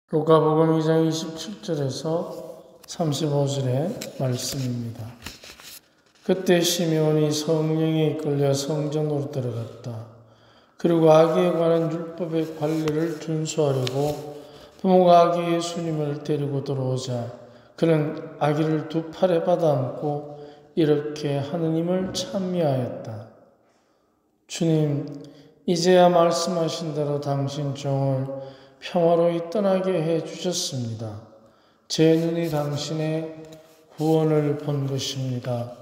루카복음 2장 27절에서 35절의 말씀입니다. 그때 시므온이 성령에 이끌려 성전으로 들어갔다. 그리고 아기에 관한 율법의 관례를 준수하려고 부모가 아기 예수님을 데리고 들어오자 그는 아기를 두 팔에 받아안고 이렇게 하느님을 찬미하였다. 주님, 이제야 말씀하신 대로 당신 종을 평화로이 떠나게 해 주셨습니다. 제 눈이 당신의 구원을 본 것입니다.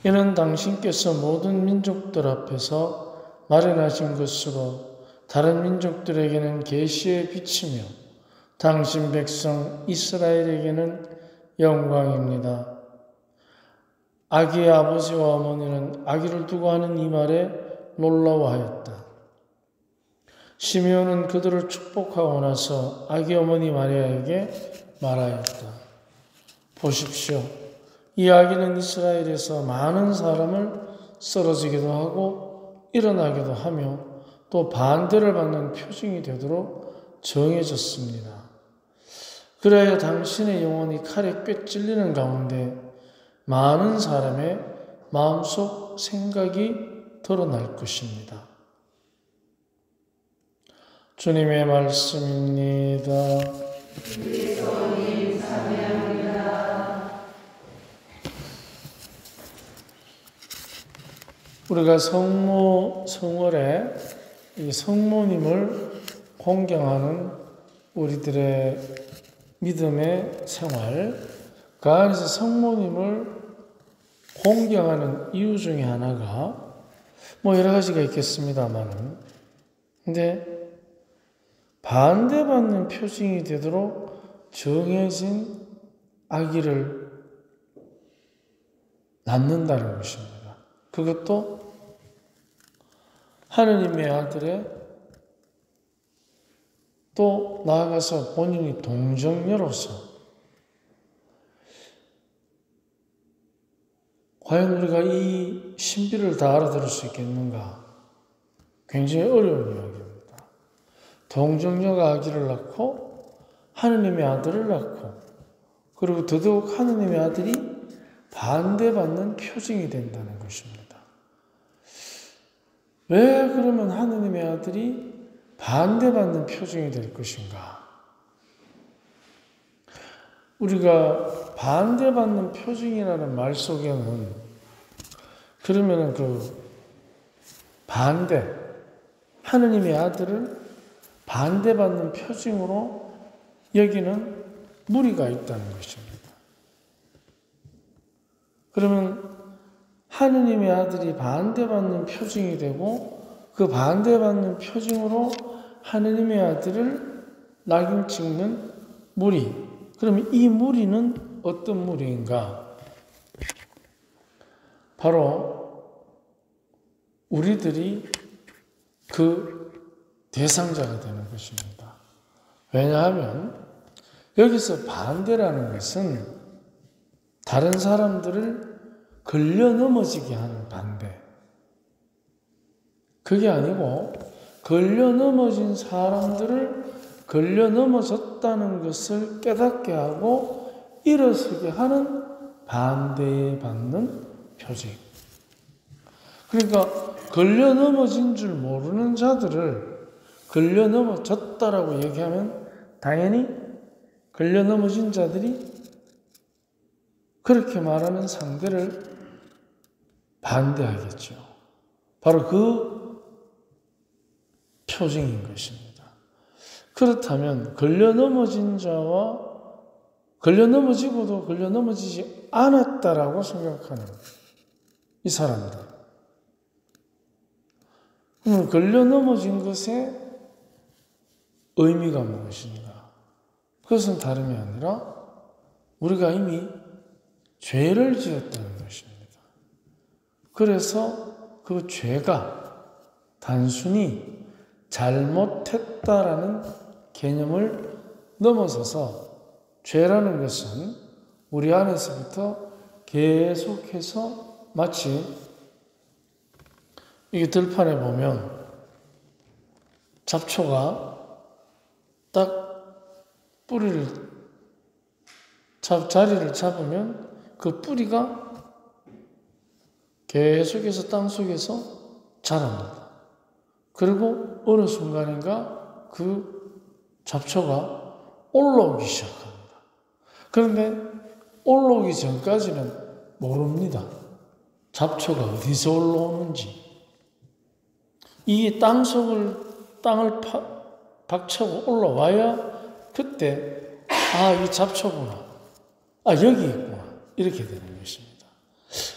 이는 당신께서 모든 민족들 앞에서 마련하신 것으로 다른 민족들에게는 계시의 빛이며 당신 백성 이스라엘에게는 영광입니다. 아기의 아버지와 어머니는 아기를 두고 하는 이 말에 놀라워하였다. 시므온은 그들을 축복하고 나서 아기 어머니 마리아에게 말하였다. 보십시오. 이 아기는 이스라엘에서 많은 사람을 쓰러지기도 하고 일어나기도 하며 또 반대를 받는 표징이 되도록 정해졌습니다. 그래야 당신의 영혼이 칼에 꿰 찔리는 가운데 많은 사람의 마음속 생각이 드러날 것입니다. 주님의 말씀입니다. 그리스도님 찬양합니다. 우리가 성월에 이 성모님을 공경하는 우리들의 믿음의 생활, 그 안에서 성모님을 공경하는 이유 중에 하나가 여러 가지가 있겠습니다만은, 근데 반대받는 표징이 되도록 정해진 아기를 낳는다는 것입니다. 그것도 하느님의 아들의 또 나아가서 본인이 동정녀로서 과연 우리가 이 신비를 다 알아들을 수 있겠는가? 굉장히 어려운 이야기입니다. 동정녀가 아기를 낳고 하느님의 아들을 낳고 그리고 더더욱 하느님의 아들이 반대받는 표징이 된다는 것입니다. 왜 그러면 하느님의 아들이 반대받는 표징이 될 것인가? 우리가 반대받는 표징이라는 말 속에는 그러면은 반대, 하느님의 아들을 반대받는 표징으로 여기는 무리가 있다는 것입니다. 그러면 하느님의 아들이 반대받는 표징이 되고 그 반대받는 표징으로 하느님의 아들을 낙인 찍는 무리. 그러면 이 무리는 어떤 무리인가? 바로 우리들이 그 대상자가 되는 것입니다. 왜냐하면 여기서 반대라는 것은 다른 사람들을 걸려 넘어지게 하는 반대. 그게 아니고 걸려 넘어진 사람들을 걸려 넘어졌다는 것을 깨닫게 하고 일어서게 하는 반대에 받는 표징. 그러니까 걸려 넘어진 줄 모르는 자들을 걸려 넘어졌다라고 얘기하면 당연히 걸려 넘어진 자들이 그렇게 말하는 상대를 반대하겠죠. 바로 그 표징인 것입니다. 그렇다면 걸려 넘어진 자와 걸려 넘어지고도 걸려 넘어지지 않았다라고 생각하는 이 사람들. 그럼 걸려 넘어진 것에 의미가 무엇인가? 그것은 다름이 아니라 우리가 이미 죄를 지었다는 것입니다. 그래서 그 죄가 단순히 잘못했다라는 개념을 넘어서서 죄라는 것은 우리 안에서부터 계속해서 마치 이게 들판에 보면 잡초가 딱 뿌리를 자리를 잡으면 그 뿌리가 계속해서 땅 속에서 자랍니다. 그리고 어느 순간인가 그 잡초가 올라오기 시작합니다. 그런데 올라오기 전까지는 모릅니다. 잡초가 어디서 올라오는지. 이게 땅을 박차고 올라와야 그때 이 잡초구나. 여기 있구나. 이렇게 되는 것입니다.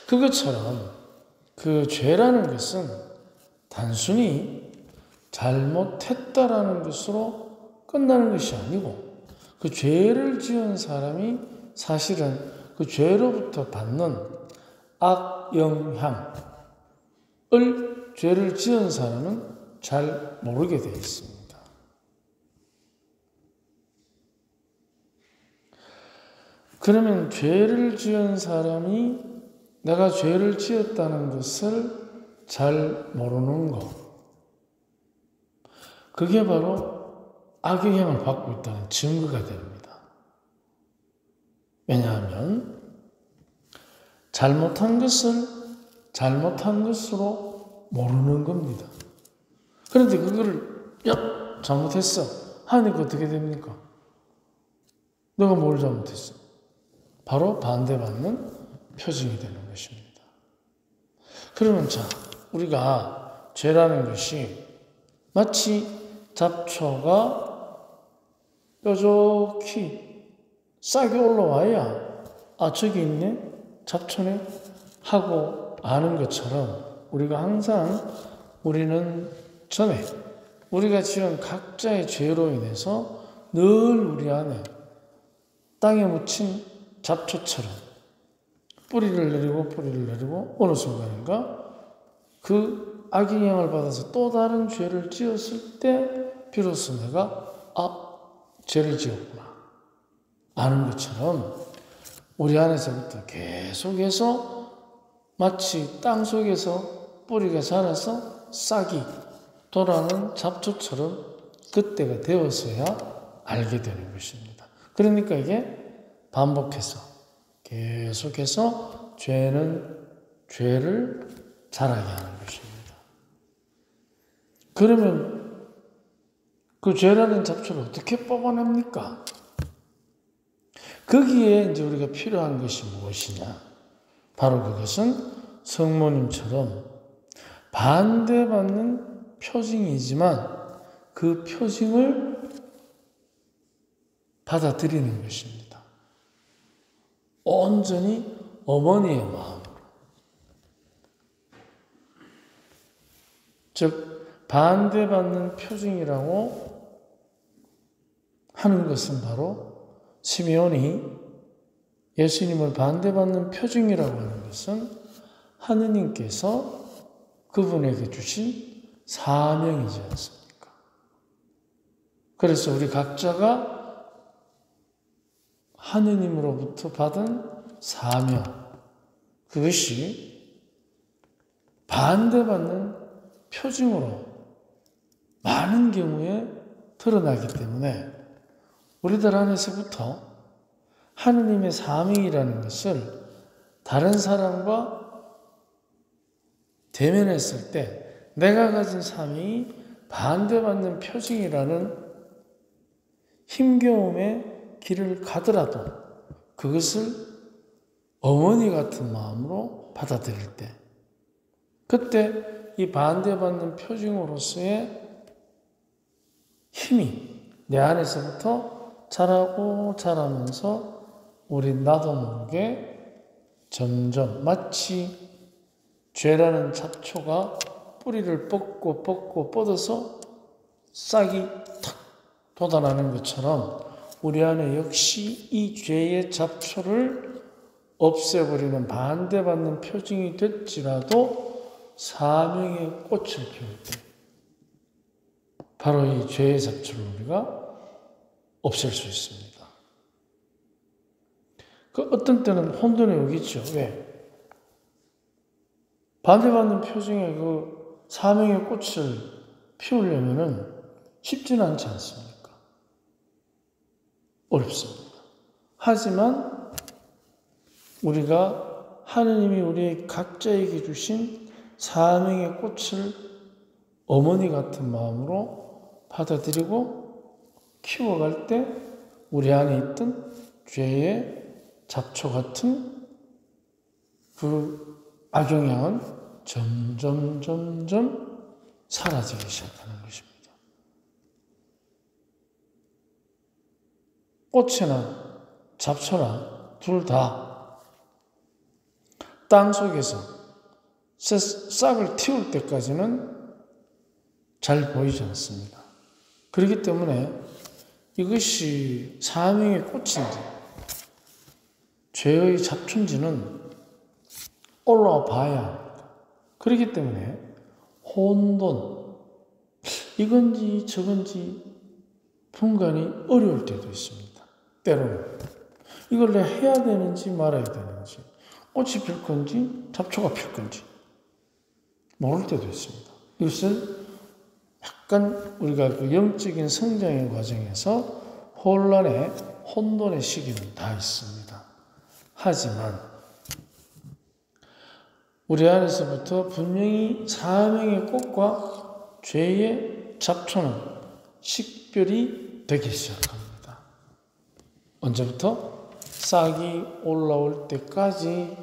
그것처럼 그 죄라는 것은 단순히 잘못했다라는 것으로 끝나는 것이 아니고 그 죄를 지은 사람이 사실은 그 죄로부터 받는 악영향을 죄를 지은 사람은 잘 모르게 되어 있습니다. 그러면 죄를 지은 사람이 내가 죄를 지었다는 것을 잘 모르는 것, 그게 바로 악영향을 받고 있다는 증거가 됩니다. 왜냐하면 잘못한 것을 잘못한 것으로 모르는 겁니다. 그런데 그거를 잘못했어 하니까 어떻게 됩니까? 너가 뭘 잘못했어? 바로 반대받는 표징이 되는 것입니다. 그러면 우리가 죄라는 것이 마치 잡초가 뾰족히 싹이 올라와야 저기 있네? 잡초네? 하고 아는 것처럼 우리가 항상 우리는 전에 우리가 지은 각자의 죄로 인해서 늘 우리 안에 땅에 묻힌 잡초처럼 뿌리를 내리고 어느 순간인가 그 악영향을 받아서 또 다른 죄를 지었을 때 비로소 내가 죄를 지었구나 아는 것처럼 우리 안에서부터 계속해서 마치 땅 속에서 뿌리가 자라서 싹이 돌아오는 잡초처럼 그때가 되어서야 알게 되는 것입니다. 그러니까 이게 반복해서 계속해서 죄를 자라게 하는 것입니다. 그러면 그 죄라는 잡초를 어떻게 뽑아냅니까? 거기에 이제 우리가 필요한 것이 무엇이냐? 바로 그것은 성모님처럼 반대받는 표징이지만 그 표징을 받아들이는 것입니다. 온전히 어머니의 마음으로. 즉 반대받는 표징이라고 하는 것은 바로 시meon이 예수님을 반대받는 표징이라고 하는 것은 하느님께서 그분에게 주신 사명이지 않습니까? 그래서 우리 각자가 하느님으로부터 받은 사명, 그것이 반대받는 표징으로 많은 경우에 드러나기 때문에 우리들 안에서부터 하느님의 사명이라는 것을 다른 사람과 대면했을 때 내가 가진 사명이 반대받는 표징이라는 힘겨움의 길을 가더라도 그것을 어머니 같은 마음으로 받아들일 때 그때 이 반대받는 표징으로서의 힘이 내 안에서부터 자라면서 우리 나도 모르게 점점 마치 죄라는 잡초가 뿌리를 뻗고 뻗어서 싹이 탁 돋아나는 것처럼 우리 안에 역시 이 죄의 잡초를 없애버리는 반대받는 표징이 될지라도 사명의 꽃을 피울 때 바로 이 죄의 잡초를 우리가 없앨 수 있습니다. 그 어떤 때는 혼돈이 오겠죠. 왜? 반대받는 표징의 그 사명의 꽃을 피우려면은 쉽지는 않지 않습니까? 어렵습니다. 하지만 우리가 하느님이 우리 각자에게 주신 사명의 꽃을 어머니 같은 마음으로 받아들이고 키워갈 때 우리 안에 있던 죄의 잡초 같은 그 악영향은 점점 사라지기 시작하는 것입니다. 꽃이나 잡초나 둘 다 땅 속에서 싹을 틔울 때까지는 잘 보이지 않습니다. 그렇기 때문에 이것이 사명의 꽃인지 죄의 잡초인지는 올라와 봐야 합니다. 그렇기 때문에 혼돈, 이건지 저건지 분간이 어려울 때도 있습니다. 때로는 이걸 내가 해야 되는지 말아야 되는지, 꽃이 필 건지 잡초가 필 건지 모를 때도 있습니다. 이것은 약간 우리가 그 영적인 성장의 과정에서 혼돈의 시기는 다 있습니다. 하지만 우리 안에서부터 분명히 사명의 꽃과 죄의 잡초는 식별이 되기 시작합니다. 언제부터? 싹이 올라올 때까지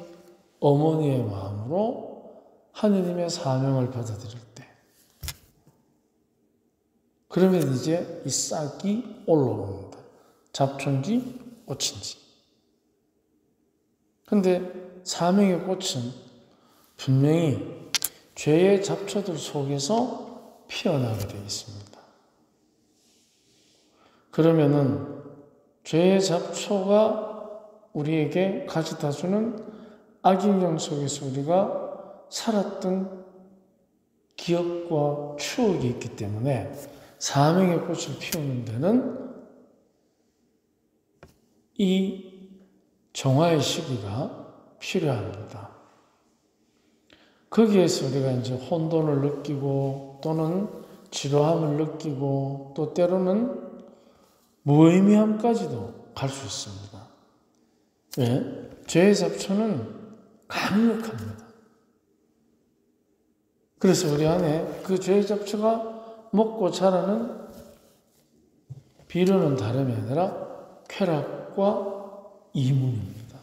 어머니의 마음으로 하느님의 사명을 받아들일 때, 그러면 이제 이 싹이 올라옵니다. 잡초인지 꽃인지. 근데 사명의 꽃은 분명히 죄의 잡초들 속에서 피어나게 되어 있습니다. 그러면은 죄의 잡초가 우리에게 가져다주는 악영향 속에서 우리가 살았던 기억과 추억이 있기 때문에 사명의 꽃을 피우는 데는 이 정화의 시기가 필요합니다. 거기에서 우리가 이제 혼돈을 느끼고 또는 지루함을 느끼고 또 때로는 무의미함까지도 갈 수 있습니다. 왜? 죄의 잡초는 강력합니다. 그래서 우리 안에 그 죄의 잡초가 먹고 자라는 비료는 다름이 아니라 쾌락과 이문입니다.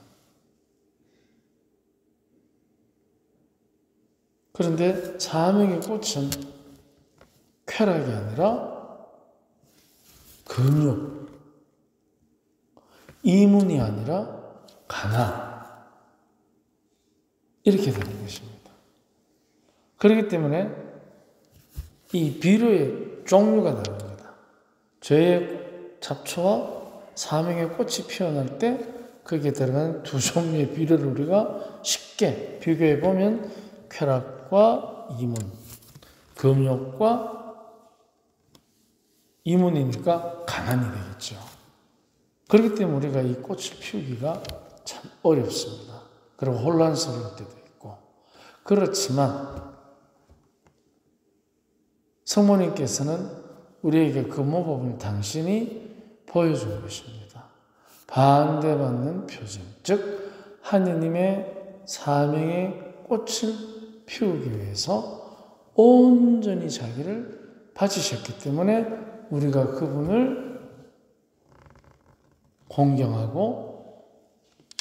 그런데 사명의 꽃은 쾌락이 아니라 금욕, 이문이 아니라 가나, 이렇게 되는 것입니다. 그렇기 때문에 이 비료의 종류가 다릅니다. 죄의 잡초와 사명의 꽃이 피어날 때 거기에 들어가는 두 종류의 비료를 우리가 쉽게 비교해 보면 쾌락과 이문, 금욕과 이문이니까 가난이 되겠죠. 그렇기 때문에 우리가 이 꽃을 피우기가 참 어렵습니다. 그리고 혼란스러울 때도 있고. 그렇지만 성모님께서는 우리에게 그 모범을 당신이 보여준 것입니다. 반대받는 표징, 즉 하느님의 사명의 꽃을 피우기 위해서 온전히 자기를 바치셨기 때문에 우리가 그분을 공경하고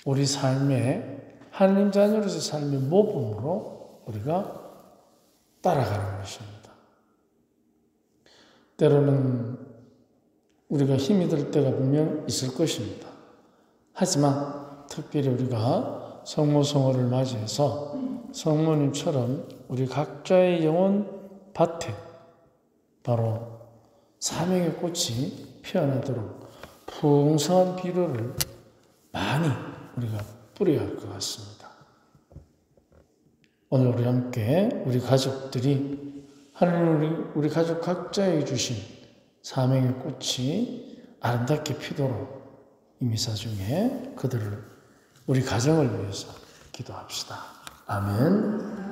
우리 삶의 하느님 자녀로서 삶의 모범으로 우리가 따라가는 것입니다. 때로는 우리가 힘이 들 때가 분명 있을 것입니다. 하지만 특별히 우리가 성모성호를 맞이해서 성모님처럼 우리 각자의 영혼 밭에 바로 사명의 꽃이 피어나도록 풍성한 비료를 많이 우리가 뿌려야 할 것 같습니다. 오늘 우리 함께 우리 가족들이 하나님 우리 가족 각자에게 주신 사명의 꽃이 아름답게 피도록 이 미사 중에 그들을 우리 가정을 위해서 기도합시다. 아멘.